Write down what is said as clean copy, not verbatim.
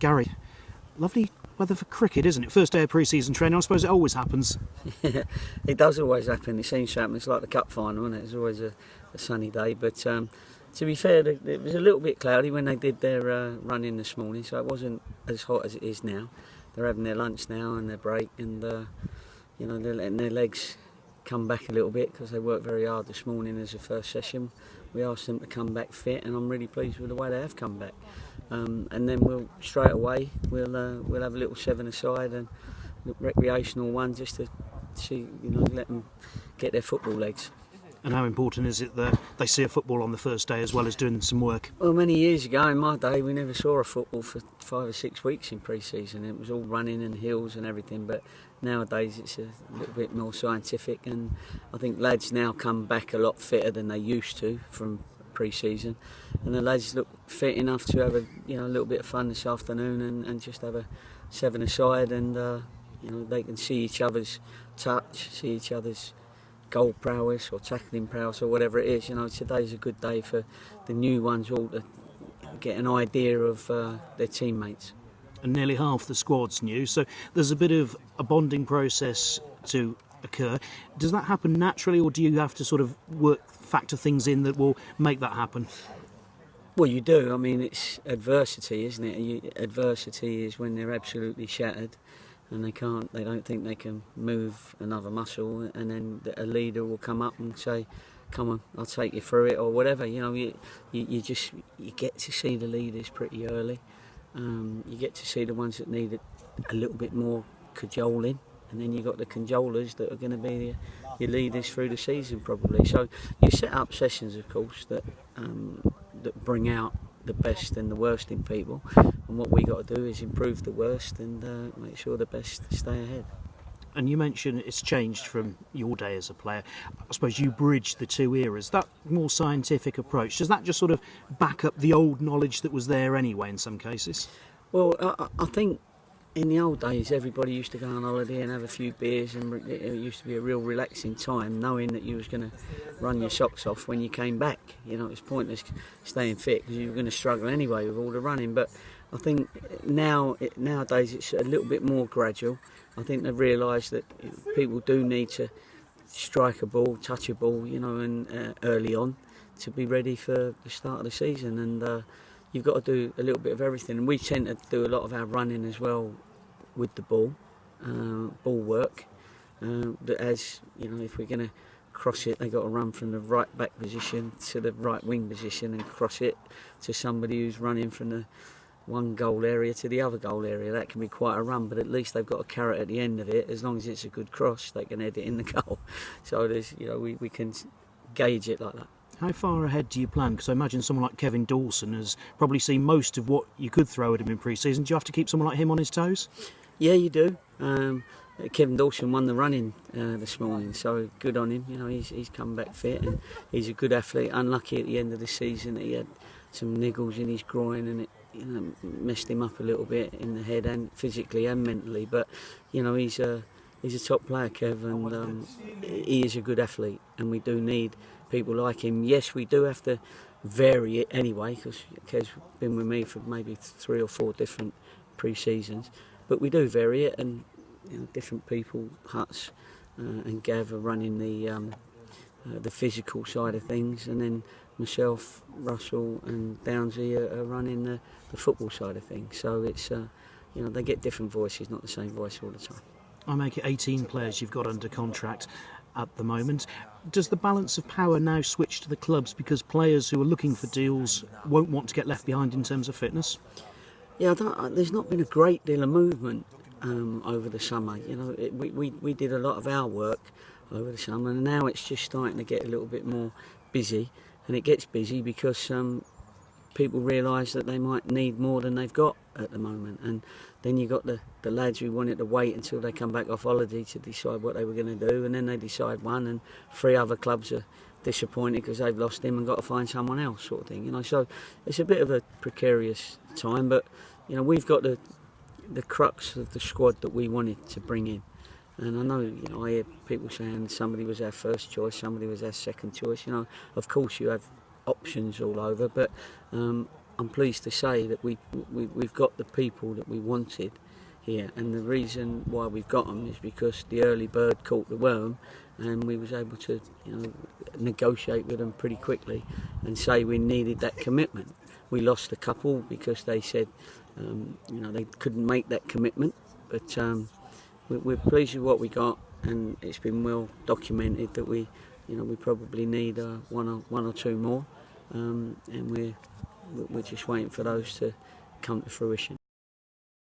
Gary, lovely weather for cricket, isn't it? First day of pre-season training, I suppose it always happens. It does always happen. It seems to happen. It's like the cup final, isn't it? It's always a sunny day. But to be fair, it was a little bit cloudy when they did their run-in this morning, so it wasn't as hot as it is now. They're having their lunch now and their break, and they're letting their legs come back a little bit because they worked very hard this morning as a first session. We asked them to come back fit, and I'm really pleased with the way they have come back. And then we'll straight away we'll have a little seven-a-side and recreational one just to see, let them get their football legs. And how important is it that they see a football on the first day as well as doing some work? Well, many years ago in my day, we never saw a football for 5 or 6 weeks in pre-season. It was all running and hills and everything, but nowadays it's a little bit more scientific, and I think lads now come back a lot fitter than they used to from pre-season, and the lads look fit enough to have a little bit of fun this afternoon and just have a seven-a-side, and they can see each other's touch, see each other's goal prowess or tackling prowess or whatever it is. Today's a good day for the new ones all to get an idea of their teammates. And nearly half the squad's new, so there's a bit of a bonding process to occur. Does that happen naturally, or do you have to sort of factor things in that will make that happen? Well, you do. I mean, it's adversity, isn't it? Adversity is when they're absolutely shattered and they don't think they can move another muscle, and then a leader will come up and say, come on, I'll take you through it, or whatever. You get to see the leaders pretty early. You get to see the ones that need a little bit more cajoling, and then you've got the cajolers that are going to be your leaders through the season probably. So you set up sessions, of course, that bring out the best and the worst in people, and what we got to do is improve the worst and make sure the best stay ahead. And you mentioned it's changed from your day as a player. I suppose you bridge the two eras. That more scientific approach, does that just sort of back up the old knowledge that was there anyway in some cases? Well, I think in the old days everybody used to go on holiday and have a few beers, and it used to be a real relaxing time knowing that you was going to run your socks off when you came back. It was pointless staying fit because you were going to struggle anyway with all the running. But I think nowadays it's a little bit more gradual. I think they've realised that people do need to strike a ball, touch a ball, and early on to be ready for the start of the season. And you've got to do a little bit of everything. And we tend to do a lot of our running as well with the ball work. As if we're going to cross it, they've got to run from the right back position to the right wing position and cross it to somebody who's running from the one goal area to the other goal area. That can be quite a run, but at least they've got a carrot at the end of it. As long as it's a good cross, they can head it in the goal. So there's, we can gauge it like that. How far ahead do you plan? Because I imagine someone like Kevin Dawson has probably seen most of what you could throw at him in pre-season. Do you have to keep someone like him on his toes? Yeah, you do. Kevin Dawson won the running this morning, so good on him. He's come back fit and he's a good athlete. Unlucky at the end of the season that he had some niggles in his groin, and it messed him up a little bit in the head and physically and mentally. But he's a top player, Kev, and he is a good athlete, and we do need people like him. Yes, we do have to vary it anyway, because Kev's been with me for maybe 3 or 4 different pre-seasons, but we do vary it, and different people, Huts and Gav, are running the physical side of things, and then myself, Russell and Downsy are running the football side of things. So it's they get different voices, not the same voice all the time. I make it 18 players you've got under contract at the moment. Does the balance of power now switch to the clubs because players who are looking for deals won't want to get left behind in terms of fitness? Yeah, there's not been a great deal of movement over the summer. We did a lot of our work over the summer, and now it's just starting to get a little bit more busy. And it gets busy because people realise that they might need more than they've got at the moment. And then you've got the lads who wanted to wait until they come back off holiday to decide what they were going to do, and then they decide one, and 3 other clubs are disappointed because they've lost him and got to find someone else, sort of thing. So it's a bit of a precarious time, but we've got the crux of the squad that we wanted to bring in. And I know, I hear people saying somebody was our first choice, somebody was our second choice. Of course you have options all over, but I'm pleased to say that we've got the people that we wanted here, and the reason why we've got them is because the early bird caught the worm, and we was able to, you know, negotiate with them pretty quickly and say we needed that commitment. We lost a couple because they said, you know, they couldn't make that commitment, but we're pleased with what we got, and it's been well documented that we probably need one or two more, and we're just waiting for those to come to fruition.